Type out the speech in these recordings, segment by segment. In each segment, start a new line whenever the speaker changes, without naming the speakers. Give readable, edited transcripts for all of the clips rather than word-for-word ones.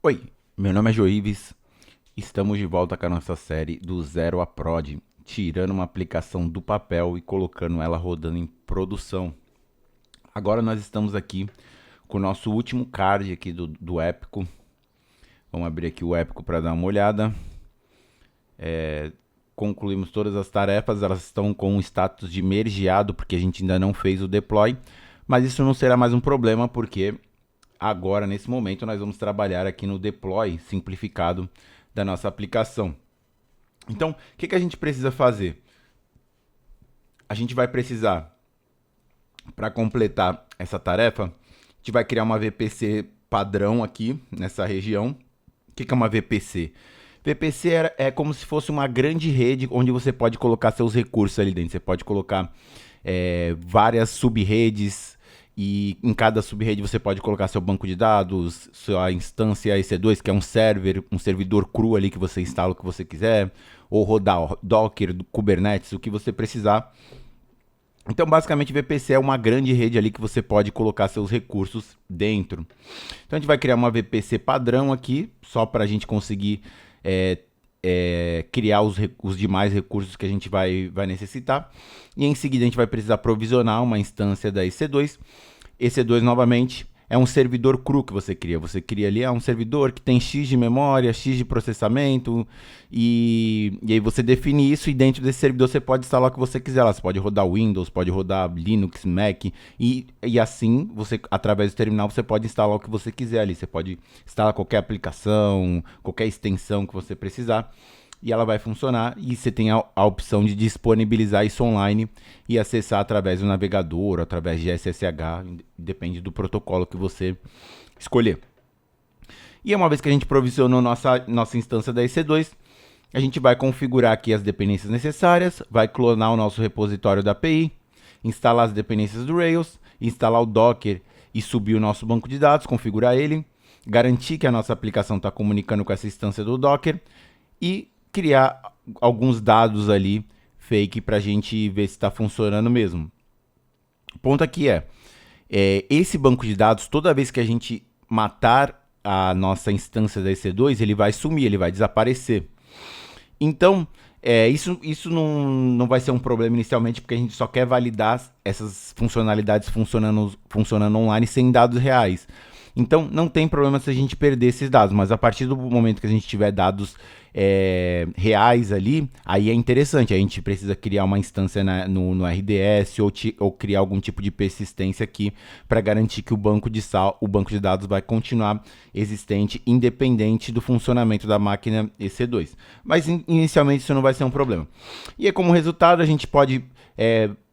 Oi, meu nome é Joives, estamos de volta com a nossa série do Zero a Prod, tirando uma aplicação do papel e colocando ela rodando em produção. Agora nós estamos aqui com o nosso último card aqui do Épico. Vamos abrir aqui o Épico para dar uma olhada. Concluímos todas as tarefas, elas estão com o status de mergeado, porque a gente ainda não fez o deploy, mas isso não será mais um problema, porque agora, nesse momento, nós vamos trabalhar aqui no deploy simplificado da nossa aplicação. Então, o que a gente precisa fazer? A gente vai precisar, para completar essa tarefa, a gente vai criar uma VPC padrão aqui nessa região. O que é uma VPC? VPC é como se fosse uma grande rede onde você pode colocar seus recursos ali dentro. Você pode colocar várias sub-redes, e em cada sub-rede você pode colocar seu banco de dados, sua instância EC2, que é um servidor cru ali que você instala o que você quiser, ou rodar Docker, Kubernetes, o que você precisar. Então, basicamente, VPC é uma grande rede ali que você pode colocar seus recursos dentro. Então, a gente vai criar uma VPC padrão aqui, só para a gente conseguir criar os demais recursos que a gente vai necessitar. E em seguida, a gente vai precisar provisionar uma instância da EC2. EC2, novamente, é um servidor cru que você cria. Você cria ali um servidor que tem X de memória, X de processamento, e aí você define isso, e dentro desse servidor você pode instalar o que você quiser. Você pode rodar Windows, pode rodar Linux, Mac, e assim, você, através do terminal, você pode instalar o que você quiser ali. Você pode instalar qualquer aplicação, qualquer extensão que você precisar, e ela vai funcionar, e você tem a opção de disponibilizar isso online e acessar através do navegador, através de SSH, depende do protocolo que você escolher. E uma vez que a gente provisionou nossa instância da EC2, a gente vai configurar aqui as dependências necessárias, vai clonar o nosso repositório da API, instalar as dependências do Rails, instalar o Docker e subir o nosso banco de dados, configurar ele, garantir que a nossa aplicação está comunicando com essa instância do Docker e criar alguns dados ali fake para a gente ver se está funcionando mesmo. O ponto aqui esse banco de dados, toda vez que a gente matar a nossa instância da EC2, ele vai sumir, ele vai desaparecer. Então, isso não vai ser um problema inicialmente, porque a gente só quer validar essas funcionalidades funcionando online sem dados reais. Então, não tem problema se a gente perder esses dados, mas a partir do momento que a gente tiver dados reais ali, aí é interessante. A gente precisa criar uma instância no RDS ou criar algum tipo de persistência aqui para garantir que o banco de dados vai continuar existente, independente do funcionamento da máquina EC2. Mas inicialmente isso não vai ser um problema. E aí, como resultado, a gente pode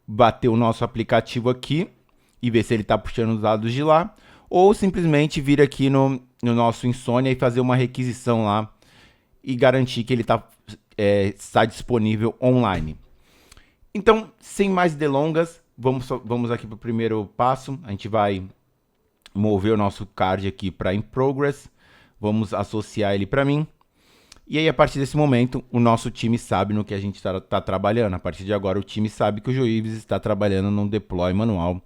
bater o nosso aplicativo aqui e ver se ele está puxando os dados de lá, ou simplesmente vir aqui no nosso Insomnia e fazer uma requisição lá e garantir que ele está disponível online. Então, sem mais delongas, vamos aqui para o primeiro passo. A gente vai mover o nosso card aqui para In Progress. Vamos associar ele para mim. E aí, a partir desse momento, o nosso time sabe no que a gente está trabalhando. A partir de agora, o time sabe que o Joives está trabalhando no deploy manual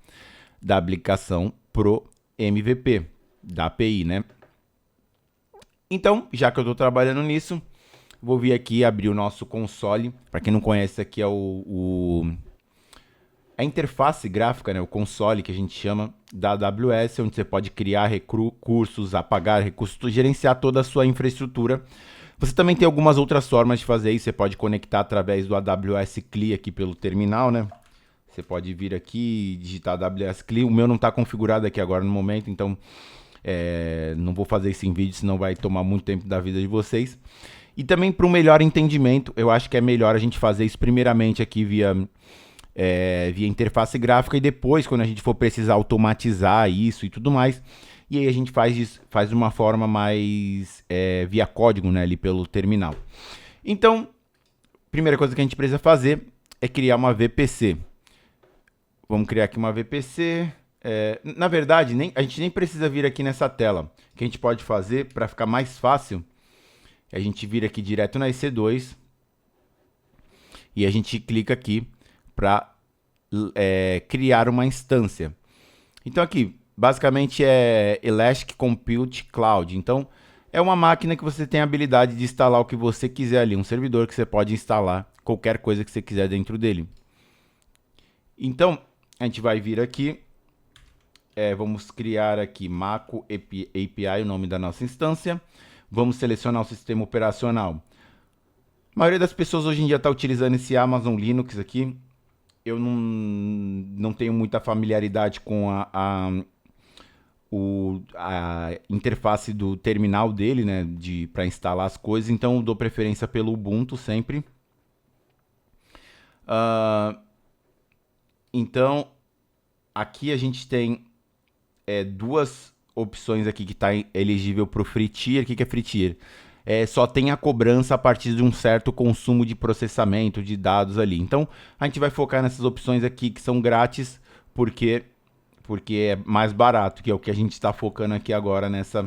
da aplicação pro MVP, da API, né? Então, já que eu estou trabalhando nisso, vou vir aqui abrir o nosso console. Para quem não conhece, aqui é a interface gráfica, né? O console que a gente chama da AWS, onde você pode criar recursos, apagar recursos, gerenciar toda a sua infraestrutura. Você também tem algumas outras formas de fazer isso. Você pode conectar através do AWS CLI aqui pelo terminal, né? Você pode vir aqui e digitar AWS CLI. O meu não está configurado aqui agora no momento, então não vou fazer isso em vídeo, senão vai tomar muito tempo da vida de vocês. E também para um melhor entendimento, eu acho que é melhor a gente fazer isso primeiramente aqui via interface gráfica, e depois, quando a gente for precisar automatizar isso e tudo mais, e aí a gente faz de uma forma mais via código, né, ali pelo terminal. Então, primeira coisa que a gente precisa fazer é criar uma VPC. Vamos criar aqui uma VPC. Na verdade, a gente nem precisa vir aqui nessa tela. O que a gente pode fazer para ficar mais fácil é a gente vir aqui direto na EC2 e a gente clica aqui para criar uma instância. Então aqui, basicamente é Elastic Compute Cloud. Então É uma máquina que você tem a habilidade de instalar o que você quiser ali, um servidor que você pode instalar qualquer coisa que você quiser dentro dele. Então, a gente vai vir aqui, vamos criar aqui Mako API, o nome da nossa instância. Vamos selecionar o sistema operacional. A maioria das pessoas hoje em dia está utilizando esse Amazon Linux aqui. Eu não tenho muita familiaridade com a interface do terminal dele, né, para instalar as coisas, então eu dou preferência pelo Ubuntu sempre. Então, aqui a gente tem duas opções aqui que está elegível para o Free Tier. O que é Free Tier? Só tem a cobrança a partir de um certo consumo de processamento de dados ali. Então, a gente vai focar nessas opções aqui que são grátis, porque é mais barato, que é o que a gente está focando aqui agora nesse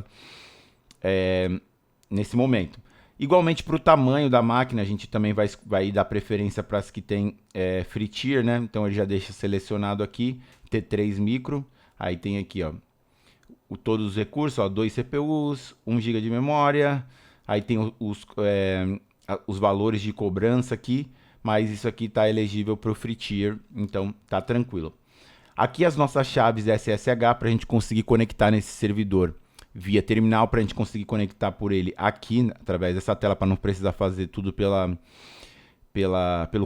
momento. Igualmente, para o tamanho da máquina, a gente também vai dar preferência para as que tem Free Tier, né? Então, ele já deixa selecionado aqui, T3 micro. Aí tem aqui, ó, todos os recursos, ó, 2 CPUs, 1 GB de memória. Aí tem os valores de cobrança aqui, mas isso aqui está elegível para o Free Tier, então tá tranquilo. Aqui as nossas chaves SSH para a gente conseguir conectar nesse servidor via terminal, para a gente conseguir conectar por ele aqui, através dessa tela, para não precisar fazer tudo pelo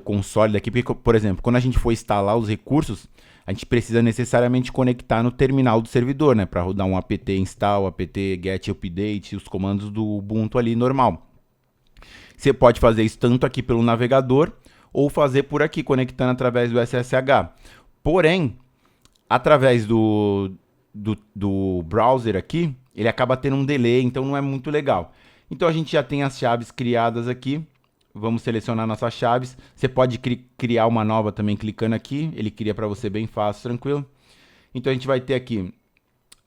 console daqui. Porque, por exemplo, quando a gente for instalar os recursos, a gente precisa necessariamente conectar no terminal do servidor, né? Para rodar um apt install, apt get update, os comandos do Ubuntu ali normal. Você pode fazer isso tanto aqui pelo navegador, ou fazer por aqui, conectando através do SSH. Porém, através do browser aqui, ele acaba tendo um delay, então não é muito legal. Então a gente já tem as chaves criadas aqui. Vamos selecionar nossas chaves. Você pode criar uma nova também clicando aqui. Ele cria para você bem fácil, tranquilo. Então a gente vai ter aqui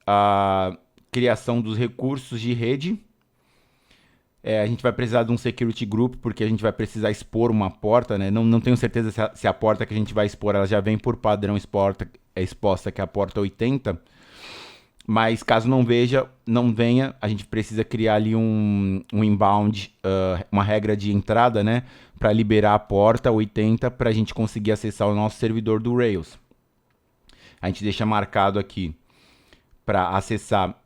a criação dos recursos de rede. A gente vai precisar de um security group, porque a gente vai precisar expor uma porta, né? Não tenho certeza se a porta que a gente vai expor, ela já vem por padrão exposta, que é a porta 80. Mas caso não venha, a gente precisa criar ali um inbound, uma regra de entrada, né? Para liberar a porta 80 para a gente conseguir acessar o nosso servidor do Rails. A gente deixa marcado aqui para acessar,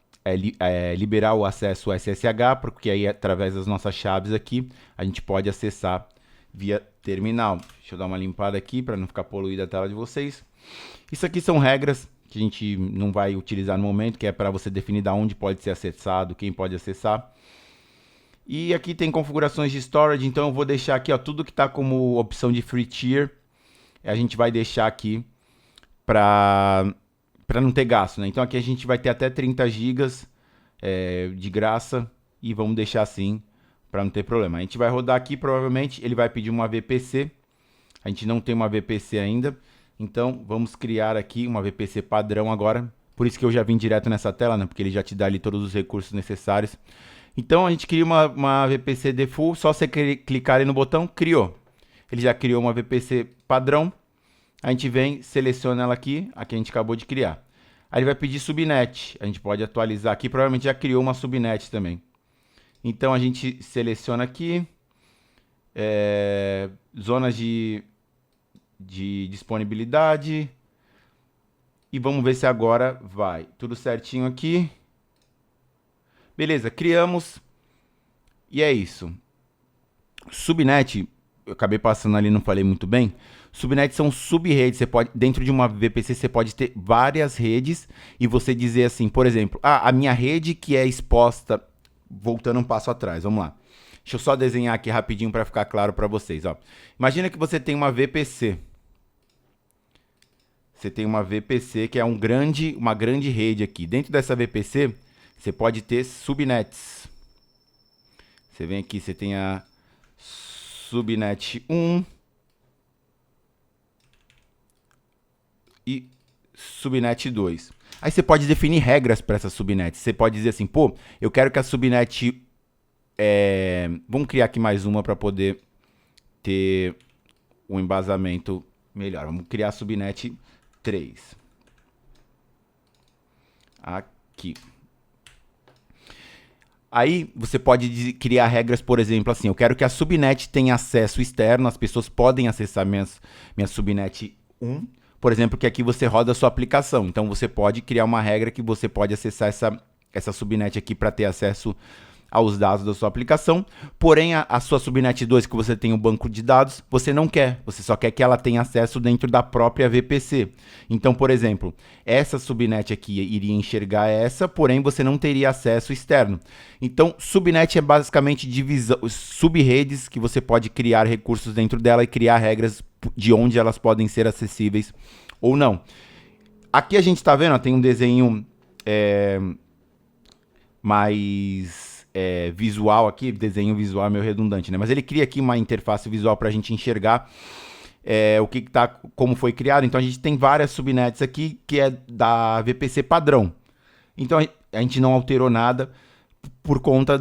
liberar o acesso SSH, porque aí através das nossas chaves aqui, a gente pode acessar via terminal. Deixa eu dar uma limpada aqui para não ficar poluída a tela de vocês. Isso aqui são regras que a gente não vai utilizar no momento, que é para você definir de onde pode ser acessado, quem pode acessar. E aqui tem configurações de storage, então eu vou deixar aqui, ó, tudo que está como opção de Free Tier, a gente vai deixar aqui para não ter gasto, né? Então aqui a gente vai ter até 30 GB de graça e vamos deixar assim para não ter problema. A gente vai rodar aqui, provavelmente ele vai pedir uma VPC, a gente não tem uma VPC ainda. Então, vamos criar aqui uma VPC padrão agora. Por isso que eu já vim direto nessa tela, né? Porque ele já te dá ali todos os recursos necessários. Então, a gente cria uma VPC default. Só você clicar ali no botão, criou. Ele já criou uma VPC padrão. A gente vem, seleciona ela aqui. Aqui a gente acabou de criar. Aí ele vai pedir subnet. A gente pode atualizar aqui. Provavelmente já criou uma subnet também. Então, a gente seleciona aqui. Zonas de disponibilidade e vamos ver se agora vai tudo certinho aqui. Beleza, criamos e é isso. Subnet, eu acabei passando ali, não falei muito bem. Subnet são subredes. Você pode, dentro de uma VPC, você pode ter várias redes e você dizer assim, por exemplo, a minha rede que é exposta, voltando um passo atrás, vamos lá. Deixa eu só desenhar aqui rapidinho para ficar claro para vocês, ó. Imagina que você tem uma VPC. Você tem uma VPC que é uma grande rede aqui. Dentro dessa VPC, você pode ter subnets. Você vem aqui, você tem a subnet 1 e subnet 2. Aí você pode definir regras para essas subnets. Você pode dizer assim, pô, eu quero que a subnet... vamos criar aqui mais uma para poder ter um embasamento melhor. Vamos criar a subnet 3. Aqui. Aí você pode criar regras, por exemplo, assim, eu quero que a subnet tenha acesso externo, as pessoas podem acessar minha subnet 1, por exemplo, que aqui você roda a sua aplicação. Então você pode criar uma regra que você pode acessar essa subnet aqui para ter acesso aos dados da sua aplicação, porém a sua subnet 2, que você tem o banco de dados, você não quer, você só quer que ela tenha acesso dentro da própria VPC. Então, por exemplo, essa subnet aqui iria enxergar essa, porém você não teria acesso externo. Então, subnet é basicamente subredes que você pode criar recursos dentro dela e criar regras de onde elas podem ser acessíveis ou não. Aqui a gente está vendo, ó, tem um desenho mais visual aqui, desenho visual é meio redundante, né? Mas ele cria aqui uma interface visual para a gente enxergar como foi criado. Então a gente tem várias subnets aqui que é da VPC padrão. Então a gente não alterou nada por conta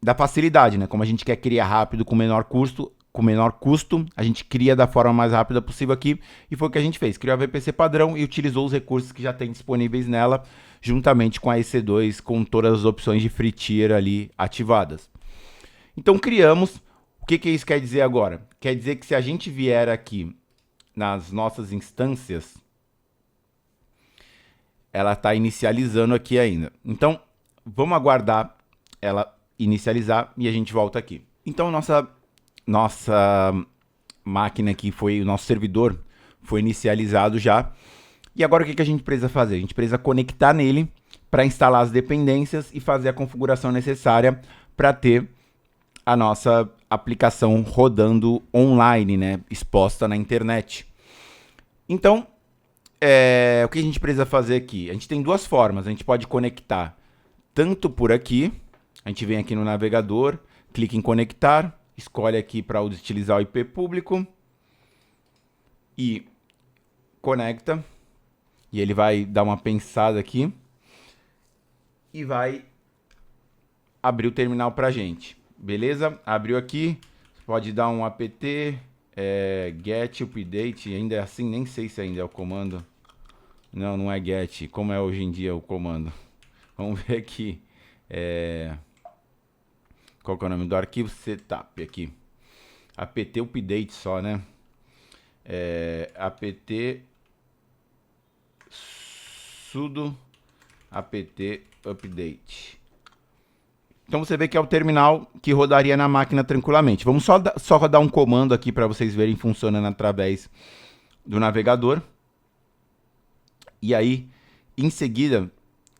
da facilidade, né? Como a gente quer criar rápido com menor custo, a gente cria da forma mais rápida possível aqui, e foi o que a gente fez. Criou a VPC padrão e utilizou os recursos que já tem disponíveis nela, juntamente com a EC2, com todas as opções de free tier ali ativadas. Então criamos. O que isso quer dizer agora? Quer dizer que se a gente vier aqui nas nossas instâncias, ela está inicializando aqui ainda. Então, vamos aguardar ela inicializar e a gente volta aqui. Então, nossa máquina aqui o nosso servidor foi inicializado já. E agora o que a gente precisa fazer? A gente precisa conectar nele para instalar as dependências e fazer a configuração necessária para ter a nossa aplicação rodando online, né? Exposta na internet. Então, o que a gente precisa fazer aqui? A gente tem duas formas. A gente pode conectar tanto por aqui, a gente vem aqui no navegador, clica em conectar, escolhe aqui para utilizar o IP público e conecta. E ele vai dar uma pensada aqui e vai abrir o terminal para a gente. Beleza? Abriu aqui, pode dar um apt get update, ainda é assim, nem sei se ainda é o comando. Não é get, como é hoje em dia o comando. Vamos ver aqui. Qual que é o nome do arquivo? Setup aqui. Apt update só, né? Apt sudo apt update. Então você vê que é o terminal que rodaria na máquina tranquilamente. Vamos só rodar um comando aqui para vocês verem funcionando através do navegador. E aí, em seguida,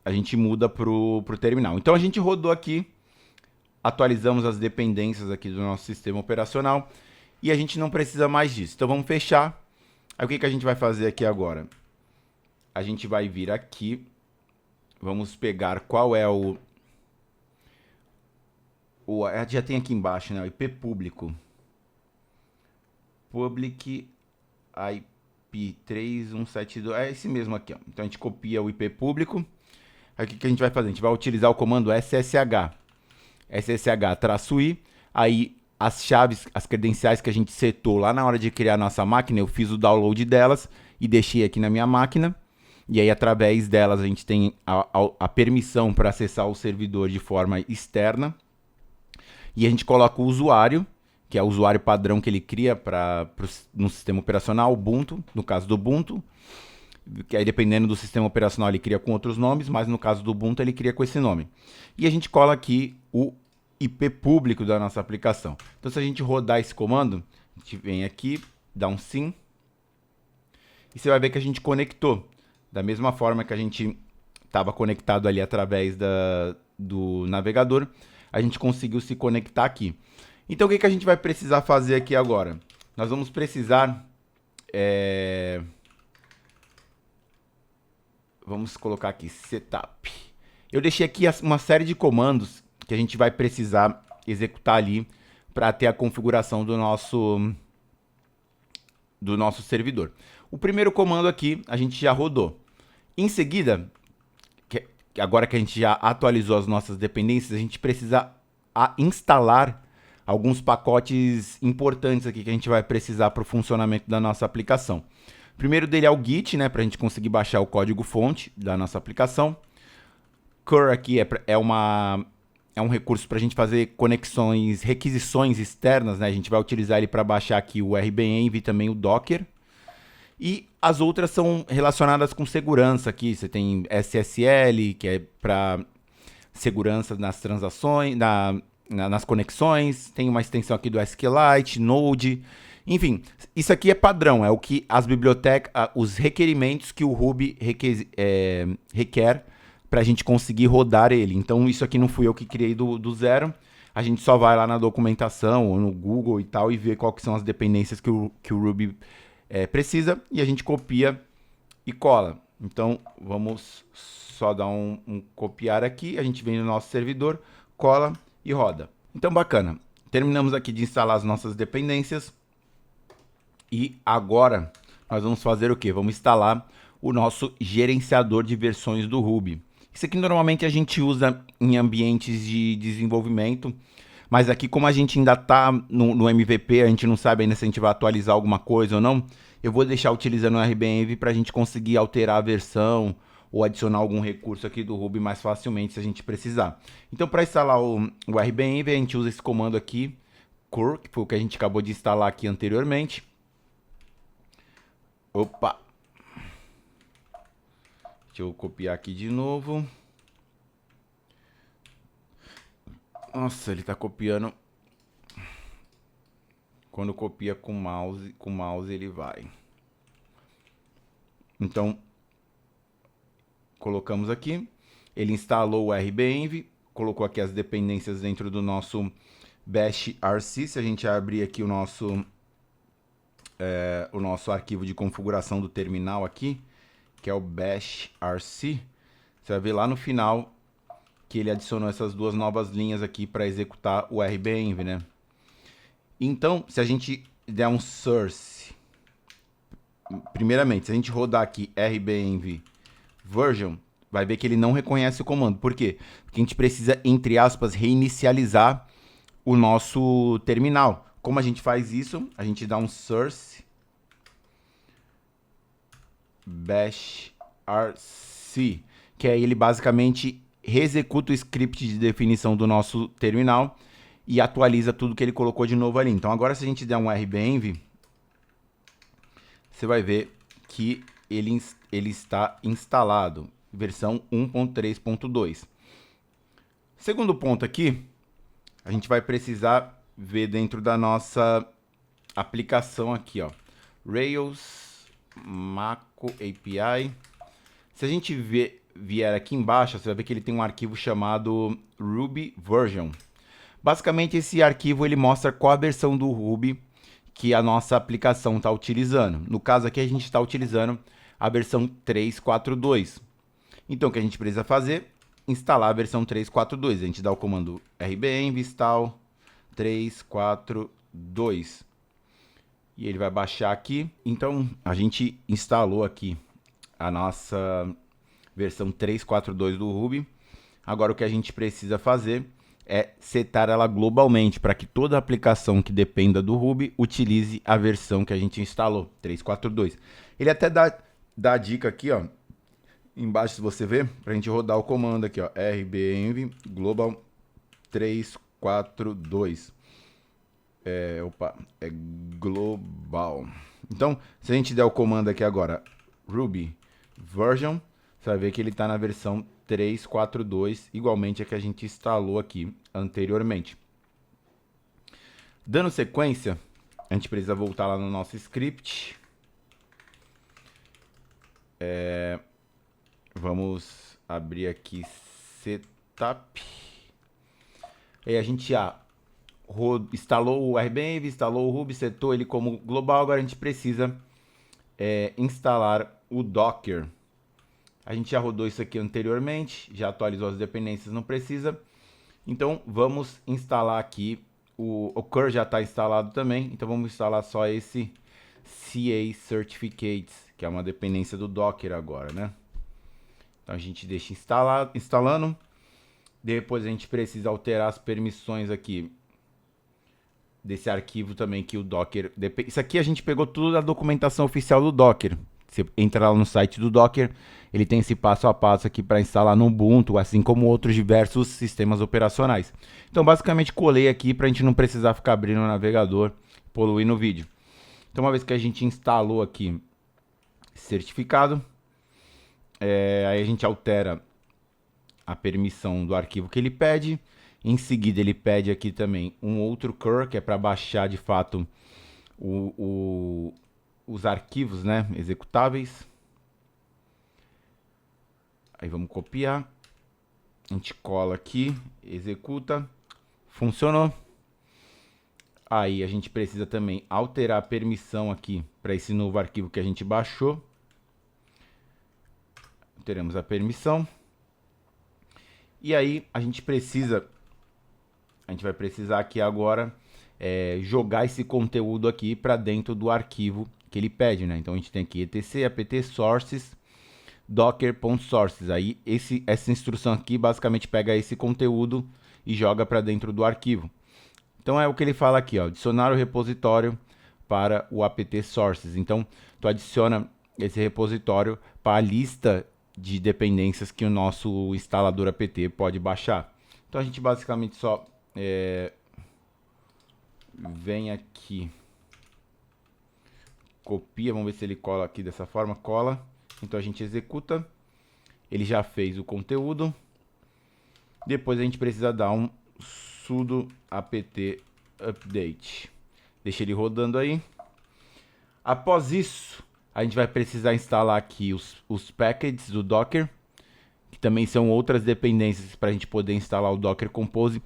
a gente muda para o terminal. Então a gente rodou aqui, atualizamos as dependências aqui do nosso sistema operacional e a gente não precisa mais disso. Então vamos fechar. Aí o que a gente vai fazer aqui agora? A gente vai vir aqui, vamos pegar qual é já tem aqui embaixo, né? O IP público. Public IP 3172. É esse mesmo aqui, ó. Então a gente copia o IP público. Aí o que a gente vai fazer? A gente vai utilizar o comando SSH. SSH-i. Aí as chaves, as credenciais que a gente setou lá na hora de criar a nossa máquina, eu fiz o download delas e deixei aqui na minha máquina. E aí, através delas, a gente tem a permissão para acessar o servidor de forma externa. E a gente coloca o usuário, que é o usuário padrão que ele cria no sistema operacional, Ubuntu, no caso do Ubuntu. Que aí, dependendo do sistema operacional, ele cria com outros nomes, mas no caso do Ubuntu, ele cria com esse nome. E a gente cola aqui o IP público da nossa aplicação. Então, se a gente rodar esse comando, a gente vem aqui, dá um sim, e você vai ver que a gente conectou. Da mesma forma que a gente estava conectado ali através do navegador, a gente conseguiu se conectar aqui. Então, o que a gente vai precisar fazer aqui agora? Nós vamos precisar... Vamos colocar aqui, setup. Eu deixei aqui uma série de comandos que a gente vai precisar executar ali para ter a configuração do nosso servidor. O primeiro comando aqui a gente já rodou. Em seguida, agora que a gente já atualizou as nossas dependências, a gente precisa instalar alguns pacotes importantes aqui que a gente vai precisar para o funcionamento da nossa aplicação. O primeiro dele é o Git, né, para a gente conseguir baixar o código-fonte da nossa aplicação. Cur aqui é é um recurso para a gente fazer conexões, requisições externas, né? A gente vai utilizar ele para baixar aqui o RBenv e também o Docker. E as outras são relacionadas com segurança aqui. Você tem SSL, que é para segurança nas transações, nas conexões. Tem uma extensão aqui do SQLite, Node. Enfim, isso aqui é padrão, é o que as bibliotecas, os requerimentos que o Ruby requer para a gente conseguir rodar ele. Então, isso aqui não fui eu que criei do zero. A gente só vai lá na documentação ou no Google e tal e vê quais são as dependências que o Ruby precisa e a gente copia e cola. Então, vamos só dar um copiar aqui. A gente vem no nosso servidor, cola e roda. Então, bacana. Terminamos aqui de instalar as nossas dependências. E agora, nós vamos fazer o quê? Vamos instalar o nosso gerenciador de versões do Ruby. Isso aqui normalmente a gente usa em ambientes de desenvolvimento, mas aqui como a gente ainda está no MVP, a gente não sabe ainda se a gente vai atualizar alguma coisa ou não, eu vou deixar utilizando o RBenv para a gente conseguir alterar a versão ou adicionar algum recurso aqui do Ruby mais facilmente se a gente precisar. Então para instalar o RBenv a gente usa esse comando aqui, cur, que foi o que a gente acabou de instalar aqui anteriormente. Opa! Deixa eu copiar aqui de novo. Nossa, ele tá copiando. Quando copia com o mouse ele vai. Então, colocamos aqui. Ele instalou o RBenv, colocou aqui as dependências dentro do nosso bash rc. Se a gente abrir aqui o nosso arquivo de configuração do terminal aqui, que é o bash rc, você vai ver lá no final que ele adicionou essas duas novas linhas aqui para executar o RBenv, né? Então, se a gente der um source, primeiramente, se a gente rodar aqui RBenv version, vai ver que ele não reconhece o comando. Por quê? Porque a gente precisa, entre aspas, reinicializar o nosso terminal. Como a gente faz isso? A gente dá um source bash rc, que aí ele basicamente reexecuta o script de definição do nosso terminal e atualiza tudo que ele colocou de novo ali. Então agora se a gente der um RBenv, você vai ver que ele está instalado, versão 1.3.2. Segundo ponto aqui, a gente vai precisar ver dentro da nossa aplicação aqui, ó, Rails Maco API. Se a gente vier aqui embaixo, você vai ver que ele tem um arquivo chamado Ruby Version. Basicamente, esse arquivo ele mostra qual a versão do Ruby que a nossa aplicação está utilizando. No caso aqui, a gente está utilizando a versão 3.4.2. Então, o que a gente precisa fazer? Instalar a versão 3.4.2. A gente dá o comando RBenv install 3.4.2. E ele vai baixar aqui. Então, a gente instalou aqui a nossa versão 3.4.2 do Ruby. Agora, o que a gente precisa fazer é setar ela globalmente para que toda aplicação que dependa do Ruby utilize a versão que a gente instalou, 3.4.2. Ele até dá a dica aqui, ó, embaixo, se você ver, para a gente rodar o comando aqui, ó, RBenv global 3.4.2. É global. Então, se a gente der o comando aqui agora, Ruby version, você vai ver que ele está na versão 3.4.2, igualmente a que a gente instalou aqui anteriormente. Dando sequência, a gente precisa voltar lá no nosso script. Vamos abrir aqui setup. E a gente instalou o RBenv, instalou o Ruby, setou ele como global. Agora a gente precisa instalar o Docker. A gente já rodou isso aqui anteriormente, já atualizou as dependências, não precisa. Então vamos instalar aqui, o cur já está instalado também, então vamos instalar só esse CA Certificates, que é uma dependência do Docker agora, né? Então a gente deixa instalando. Depois a gente precisa alterar as permissões aqui desse arquivo também que o Docker... Isso aqui a gente pegou tudo da documentação oficial do Docker. Você entra lá no site do Docker, ele tem esse passo a passo aqui para instalar no Ubuntu, assim como outros diversos sistemas operacionais. Então, basicamente, colei aqui para a gente não precisar ficar abrindo o navegador, poluindo o vídeo. Então, uma vez que a gente instalou aqui certificado, aí a gente altera a permissão do arquivo que ele pede. Em seguida, ele pede aqui também um outro cur, que é para baixar de fato os arquivos, né, executáveis. Aí vamos copiar. A gente cola aqui, executa. Funcionou. Aí a gente precisa também alterar a permissão aqui para esse novo arquivo que a gente baixou. Teremos a permissão. E aí a gente vai precisar aqui agora jogar esse conteúdo aqui para dentro do arquivo que ele pede, né? Então a gente tem aqui etc apt sources docker.sources. Aí essa instrução aqui basicamente pega esse conteúdo e joga para dentro do arquivo. Então é o que ele fala aqui, ó, adicionar o repositório para o apt sources. Então tu adiciona esse repositório para a lista de dependências que o nosso instalador apt pode baixar. Então a gente basicamente só vem aqui, copia, vamos ver se ele cola aqui dessa forma, cola. Então a gente executa, ele já fez o conteúdo. Depois a gente precisa dar um sudo apt update. Deixa ele rodando aí. Após isso, a gente vai precisar instalar aqui os packages do Docker, que também são outras dependências para a gente poder instalar o Docker Compose.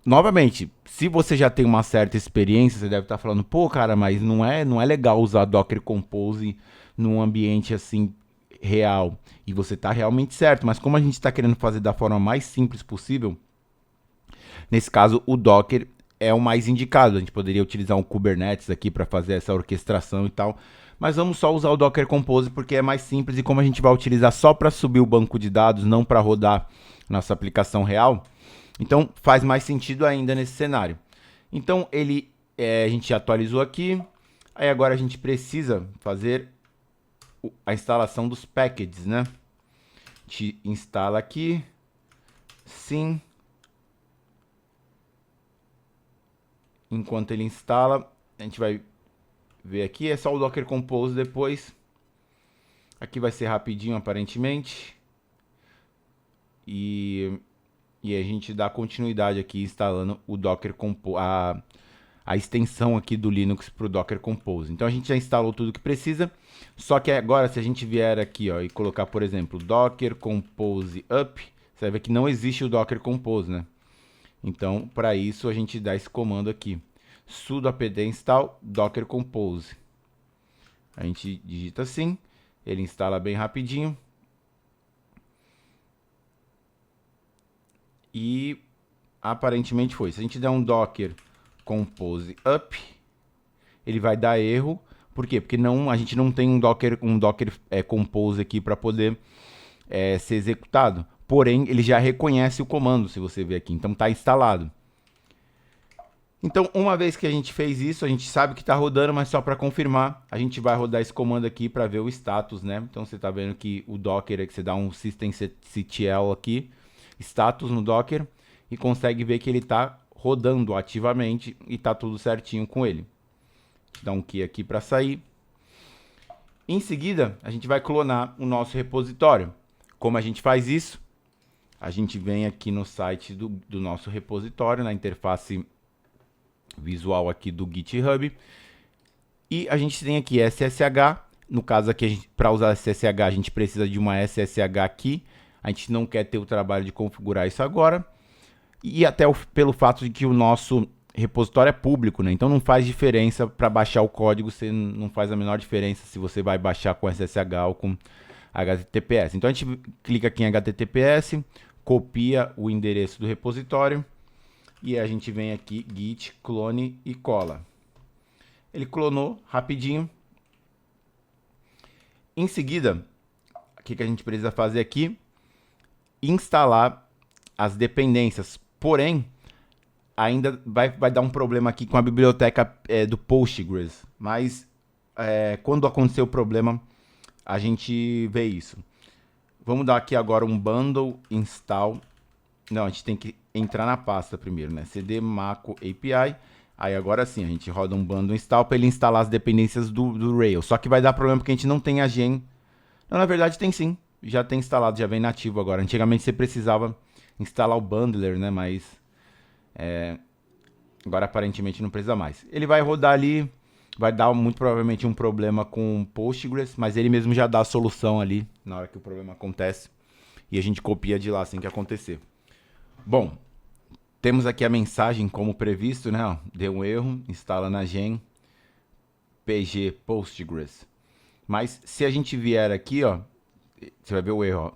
Novamente, se você já tem uma certa experiência, você deve estar falando, pô, cara, mas não é legal usar Docker Compose num ambiente assim real. E você está realmente certo, mas como a gente está querendo fazer da forma mais simples possível, nesse caso o Docker é o mais indicado. A gente poderia utilizar um Kubernetes aqui para fazer essa orquestração e tal, mas vamos só usar o Docker Compose porque é mais simples, e como a gente vai utilizar só para subir o banco de dados, não para rodar nossa aplicação real, então faz mais sentido ainda nesse cenário. Então a gente atualizou aqui, aí agora a gente precisa fazer a instalação dos packages, né? A gente instala aqui, sim. Enquanto ele instala, a gente vai ver aqui, é só o Docker Compose depois. Aqui vai ser rapidinho aparentemente. E a gente dá continuidade aqui instalando o Docker Compose, a extensão aqui do Linux para o Docker Compose. Então a gente já instalou tudo que precisa, só que agora se a gente vier aqui, ó, e colocar, por exemplo, Docker Compose Up, você vai ver que não existe o Docker Compose, né? Então, para isso a gente dá esse comando aqui, sudo apt install Docker Compose. A gente digita assim, ele instala bem rapidinho. E aparentemente foi. Se a gente der um Docker Compose Up, ele vai dar erro. Por quê? Porque a gente não tem um Docker Compose aqui para poder ser executado. Porém, ele já reconhece o comando, se você ver aqui. Então, está instalado. Então, uma vez que a gente fez isso, a gente sabe que está rodando, mas só para confirmar, a gente vai rodar esse comando aqui para ver o status, né? Então, você está vendo que o Docker, que você dá um systemctl aqui, status no Docker, e consegue ver que ele está rodando ativamente e está tudo certinho com ele. Dá um key aqui para sair. Em seguida, a gente vai clonar o nosso repositório. Como a gente faz isso? A gente vem aqui no site do nosso repositório, na interface visual aqui do GitHub, e a gente tem aqui SSH. No caso aqui, para usar SSH, a gente precisa de uma SSH key. A gente não quer ter o trabalho de configurar isso agora. E até pelo fato de que o nosso repositório é público, né? Então não faz diferença para baixar o código, você não faz a menor diferença se você vai baixar com SSH ou com HTTPS. Então a gente clica aqui em HTTPS, copia o endereço do repositório e a gente vem aqui git clone e cola. Ele clonou rapidinho. Em seguida, o que a gente precisa fazer aqui? Instalar as dependências. Porém, ainda vai dar um problema aqui com a biblioteca do Postgres. Mas quando acontecer o problema, a gente vê isso. Vamos dar aqui agora um bundle install. Não, a gente tem que entrar na pasta primeiro, né? cd maco API. Aí agora sim, a gente roda um bundle install para ele instalar as dependências do Rails. Só que vai dar problema porque a gente não tem a gen. Não, na verdade tem sim. Já tem instalado, já vem nativo agora. Antigamente você precisava instalar o bundler, né? Mas agora aparentemente não precisa mais. Ele vai rodar ali, vai dar muito provavelmente um problema com Postgres, mas ele mesmo já dá a solução ali na hora que o problema acontece. E a gente copia de lá assim que acontecer. Bom, temos aqui a mensagem como previsto, né? Ó, deu um erro, instala na gen pg Postgres. Mas se a gente vier aqui, ó, você vai ver o erro, ó.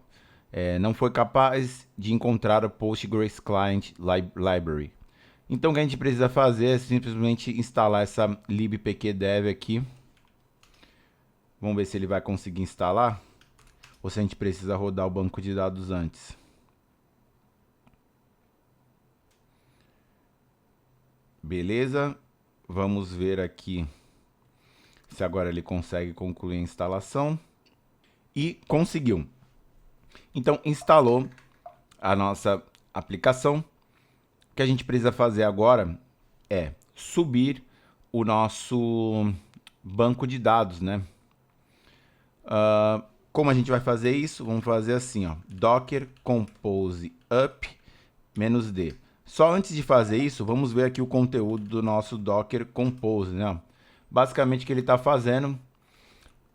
Não foi capaz de encontrar o Postgres Client Library. Então o que a gente precisa fazer é simplesmente instalar essa libpqdev aqui. Vamos ver se ele vai conseguir instalar ou se a gente precisa rodar o banco de dados antes. Beleza, vamos ver aqui se agora ele consegue concluir a instalação. E conseguiu. Então instalou a nossa aplicação. O que a gente precisa fazer agora é subir o nosso banco de dados, né? Como a gente vai fazer isso? Vamos fazer assim, ó, docker compose up -d. Só antes de fazer isso, vamos ver aqui o conteúdo do nosso docker compose, né? Basicamente o que ele está fazendo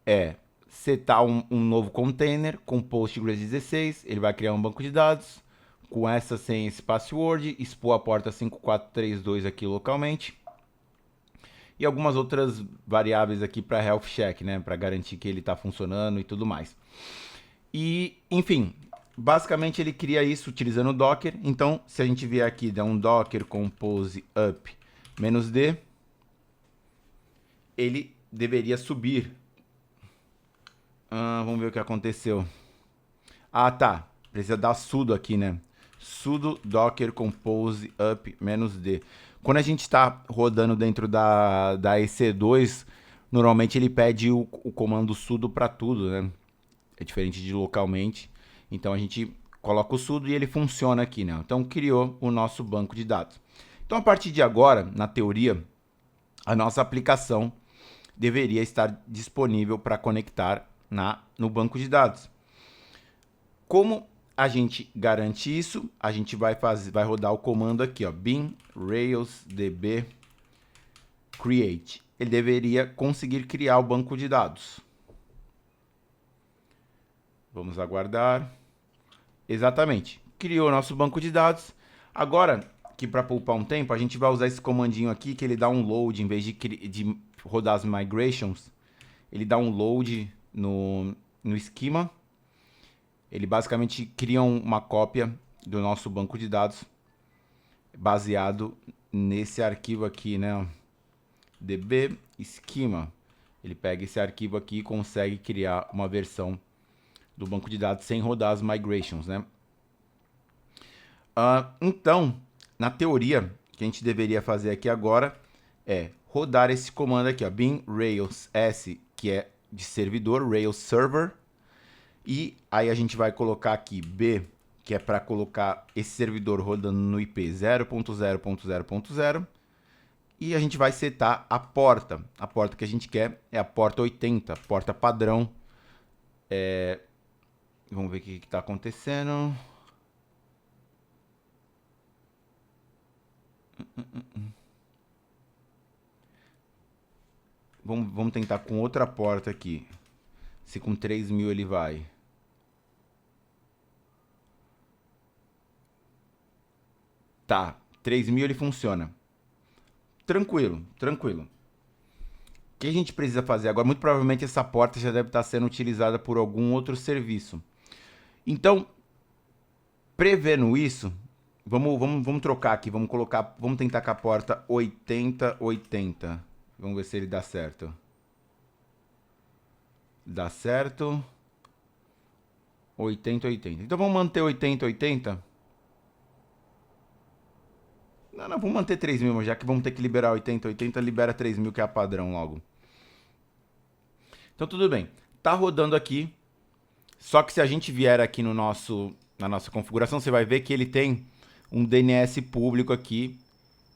é setar um novo container com Postgres 16, ele vai criar um banco de dados com essa senha, esse password, expor a porta 5432 aqui localmente e algumas outras variáveis aqui para health check, né, para garantir que ele está funcionando e tudo mais. E, enfim, basicamente ele cria isso utilizando o Docker. Então, se a gente vier aqui, dar um docker compose up -d, ele deveria subir. Vamos ver o que aconteceu. Ah, tá. Precisa dar sudo aqui, né? Sudo docker compose up -d. Quando a gente está rodando dentro da EC2, normalmente ele pede o comando sudo para tudo, né? É diferente de localmente. Então a gente coloca o sudo e ele funciona aqui, né? Então criou o nosso banco de dados. Então a partir de agora, na teoria, a nossa aplicação deveria estar disponível para conectar no banco de dados. Como a gente garante isso? A gente vai rodar o comando aqui, ó, bin railsdb create. Ele deveria conseguir criar o banco de dados. Vamos aguardar. Exatamente. Criou o nosso banco de dados. Agora, que para poupar um tempo, a gente vai usar esse comandinho aqui, que ele dá um load, em vez de rodar as migrations, ele dá um load no esquema. Ele basicamente cria uma cópia do nosso banco de dados baseado nesse arquivo aqui, né? db schema. Ele pega esse arquivo aqui e consegue criar uma versão do banco de dados sem rodar as migrations, né? Então, na teoria, o que a gente deveria fazer aqui agora é rodar esse comando aqui, ó, bin rails s, que é de servidor, rails server, e aí a gente vai colocar aqui b, que é para colocar esse servidor rodando no IP 0.0.0.0, e a gente vai setar a porta. A porta que a gente quer é a porta 80, porta padrão. Vamos ver o que está acontecendo. Vamos tentar com outra porta aqui. Se com 3.000 ele vai. Tá, 3.000 ele funciona. Tranquilo, tranquilo. O que a gente precisa fazer agora? Muito provavelmente essa porta já deve estar sendo utilizada por algum outro serviço. Então, prevendo isso, vamos trocar aqui. Vamos tentar com a porta 8080. Vamos ver se ele dá certo. Dá certo. 8080. Então vamos manter 8080. Não, vamos manter 3.000, já que vamos ter que liberar 8080, libera 3.000, que é a padrão logo. Então tudo bem. tá rodando aqui. Só que se a gente vier aqui no na nossa configuração, você vai ver que ele tem um DNS público aqui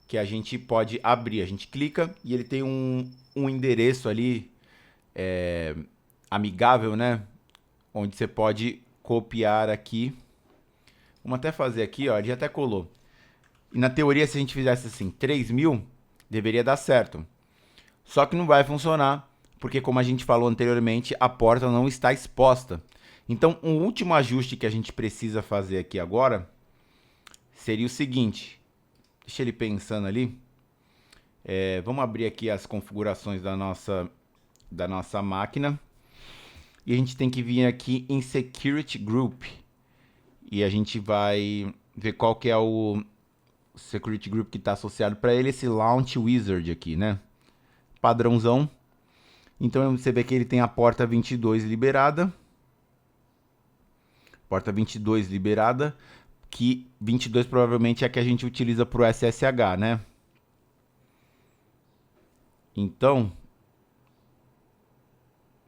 que a gente pode abrir. A gente clica e ele tem um endereço ali amigável, né? Onde você pode copiar aqui. Vamos até fazer aqui, ó. Ele já até colou. E na teoria, se a gente fizesse assim, 3.000, deveria dar certo. Só que não vai funcionar, porque como a gente falou anteriormente, a porta não está exposta. Então, um último ajuste que a gente precisa fazer aqui agora seria o seguinte. Deixa ele pensando ali. Vamos abrir aqui as configurações da nossa máquina. E a gente tem que vir aqui em Security Group. E a gente vai ver qual que é o Security Group que está associado para ele. Esse Launch Wizard aqui, né? Padrãozão. Então você vê que ele tem a porta 22 liberada. Porta 22 liberada. Que 22 provavelmente é a que a gente utiliza para o SSH, né? Então,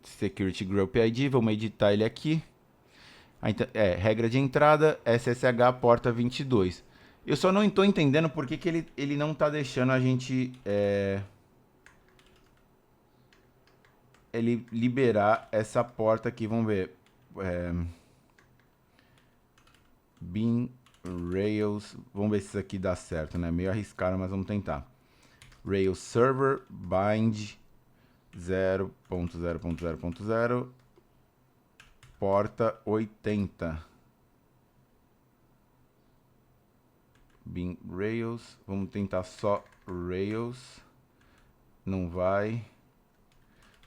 Security Group ID, vamos editar ele aqui. Regra de entrada, SSH porta 22. Eu só não estou entendendo por que ele não está deixando a gente ele liberar essa porta aqui. Vamos ver. Bin Rails. Vamos ver se isso aqui dá certo, né? Meio arriscado, mas vamos tentar. Rails Server bind 0.0.0.0 porta 80. Bin Rails. Vamos tentar só Rails. Não vai.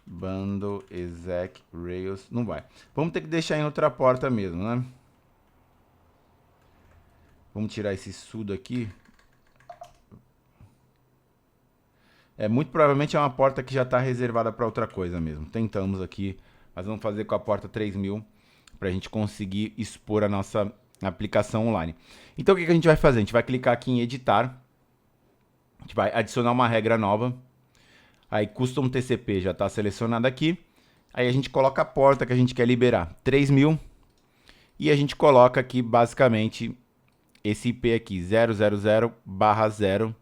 Bundle exec Rails. Não vai. Vamos ter que deixar em outra porta mesmo, né? Vamos tirar esse sudo aqui. Muito provavelmente é uma porta que já está reservada para outra coisa mesmo. Tentamos aqui, mas vamos fazer com a porta 3000 para a gente conseguir expor a nossa aplicação online. Então o que a gente vai fazer? A gente vai clicar aqui em editar. A gente vai adicionar uma regra nova. Aí Custom TCP já está selecionado aqui. Aí a gente coloca a porta que a gente quer liberar, 3000. E a gente coloca aqui basicamente esse IP aqui, 000/0,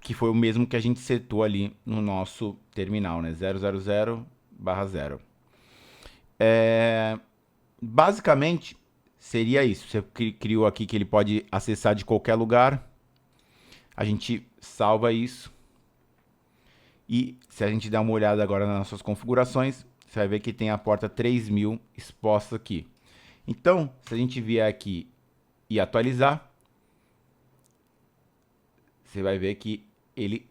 que foi o mesmo que a gente setou ali no nosso terminal, né? 000/0. Basicamente, seria isso. Você criou aqui que ele pode acessar de qualquer lugar. A gente salva isso. E se a gente der uma olhada agora nas nossas configurações, você vai ver que tem a porta 3000 exposta aqui. Então, se a gente vier aqui e atualizar, você vai ver que ele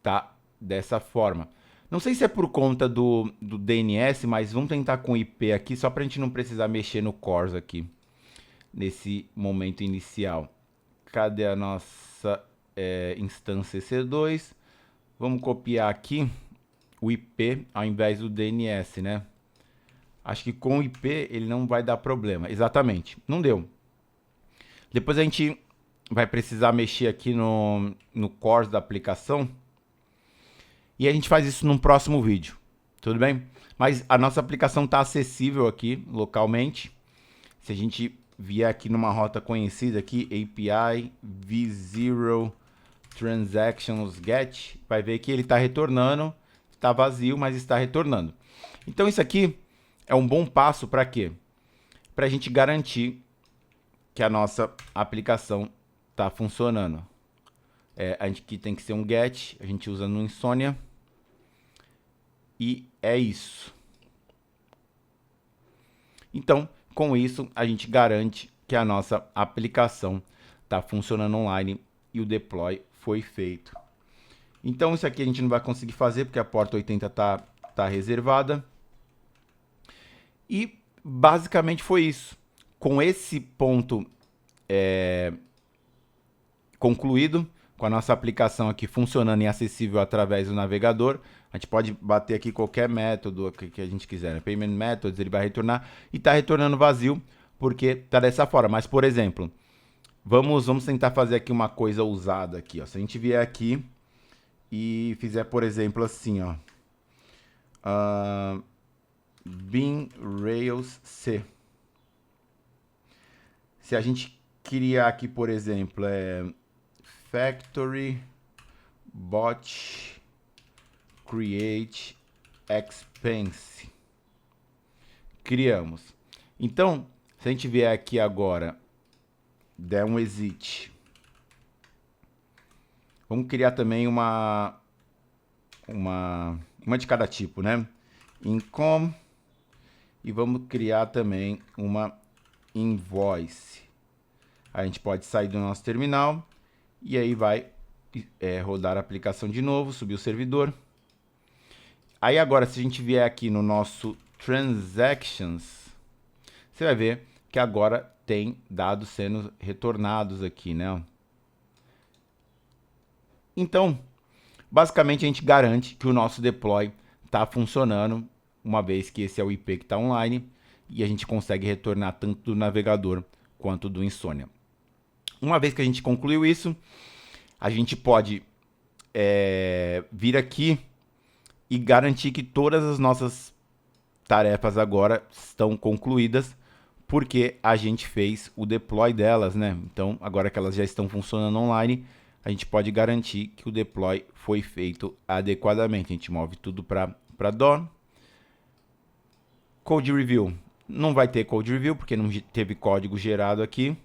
tá dessa forma. Não sei se é por conta do DNS, mas vamos tentar com IP aqui, só para a gente não precisar mexer no CORS aqui, nesse momento inicial. Cadê a nossa instância EC2? Vamos copiar aqui o IP ao invés do DNS, né? Acho que com o IP ele não vai dar problema. Exatamente, não deu. Depois a gente vai precisar mexer aqui no core da aplicação. E a gente faz isso num próximo vídeo. Tudo bem? Mas a nossa aplicação está acessível aqui localmente. Se a gente vier aqui numa rota conhecida aqui, API v0 transactions get, vai ver que ele está retornando. Está vazio, mas está retornando. Então isso aqui é um bom passo para quê? Para a gente garantir que a nossa aplicação está funcionando. A gente aqui tem que ser um get, a gente usa no Insomnia. E é isso. Então, com isso, a gente garante que a nossa aplicação está funcionando online e o deploy foi feito. Então, isso aqui a gente não vai conseguir fazer porque a porta 80 tá reservada. E basicamente foi isso. Com esse ponto concluído, com a nossa aplicação aqui funcionando e acessível através do navegador, a gente pode bater aqui qualquer método que a gente quiser, né? Payment Methods, ele vai retornar e está retornando vazio porque está dessa forma. Mas, por exemplo, vamos tentar fazer aqui uma coisa ousada aqui, ó. Se a gente vier aqui e fizer, por exemplo, assim, ó. bin Rails C. Se a gente criar aqui, por exemplo, factory bot create expense. Criamos. Então, se a gente vier aqui agora, der um exit. Vamos criar também uma de cada tipo, né? Income. E vamos criar também uma invoice. A gente pode sair do nosso terminal e aí vai rodar a aplicação de novo, subir o servidor. Aí agora, se a gente vier aqui no nosso transactions, você vai ver que agora tem dados sendo retornados aqui, né? Então, basicamente a gente garante que o nosso deploy está funcionando, uma vez que esse é o IP que está online, e a gente consegue retornar tanto do navegador quanto do Insomnia. Uma vez que a gente concluiu isso, a gente pode vir aqui e garantir que todas as nossas tarefas agora estão concluídas, porque a gente fez o deploy delas, né? Então, agora que elas já estão funcionando online, a gente pode garantir que o deploy foi feito adequadamente. A gente move tudo para Dawn. Code Review. Não vai ter Code Review, porque não teve código gerado aqui.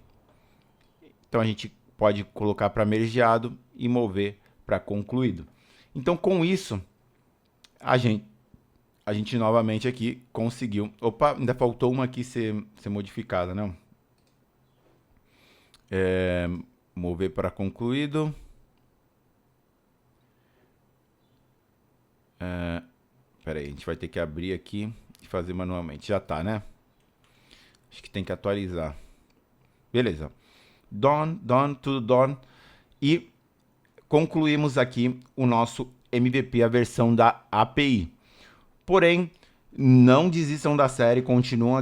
Então, a gente pode colocar para mergeado e mover para concluído. Então, com isso, a gente novamente aqui conseguiu... Opa, ainda faltou uma aqui ser modificada, né? Mover para concluído. Espera aí, a gente vai ter que abrir aqui e fazer manualmente. Já tá, né? Acho que tem que atualizar. Beleza. Done, tudo done. E concluímos aqui o nosso MVP, a versão da API. Porém, não desistam da série, continuem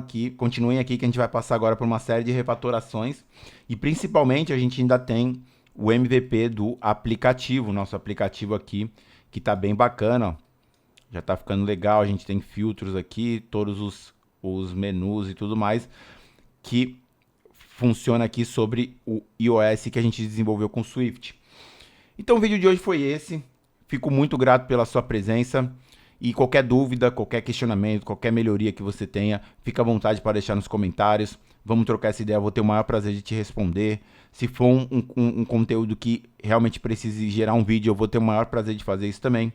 aqui que a gente vai passar agora por uma série de refatorações. E principalmente a gente ainda tem o MVP do aplicativo, nosso aplicativo aqui, que tá bem bacana, ó. Já tá ficando legal, a gente tem filtros aqui, todos os menus e tudo mais, que funciona aqui sobre o iOS que a gente desenvolveu com Swift. Então o vídeo de hoje foi esse, fico muito grato pela sua presença. E qualquer dúvida, qualquer questionamento, qualquer melhoria que você tenha, fica à vontade para deixar nos comentários. Vamos trocar essa ideia, eu vou ter o maior prazer de te responder. Se for um conteúdo que realmente precise gerar um vídeo, eu vou ter o maior prazer de fazer isso também.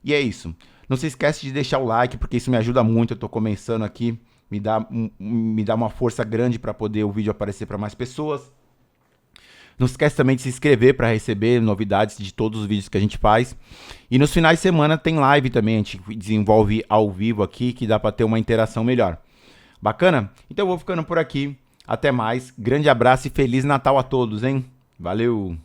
E é isso. Não se esquece de deixar o like, porque isso me ajuda muito. Eu estou começando aqui, me dá uma força grande para poder o vídeo aparecer para mais pessoas. Não esquece também de se inscrever para receber novidades de todos os vídeos que a gente faz. E nos finais de semana tem live também, a gente desenvolve ao vivo aqui, que dá para ter uma interação melhor. Bacana? Então eu vou ficando por aqui. Até mais. Grande abraço e Feliz Natal a todos, hein? Valeu!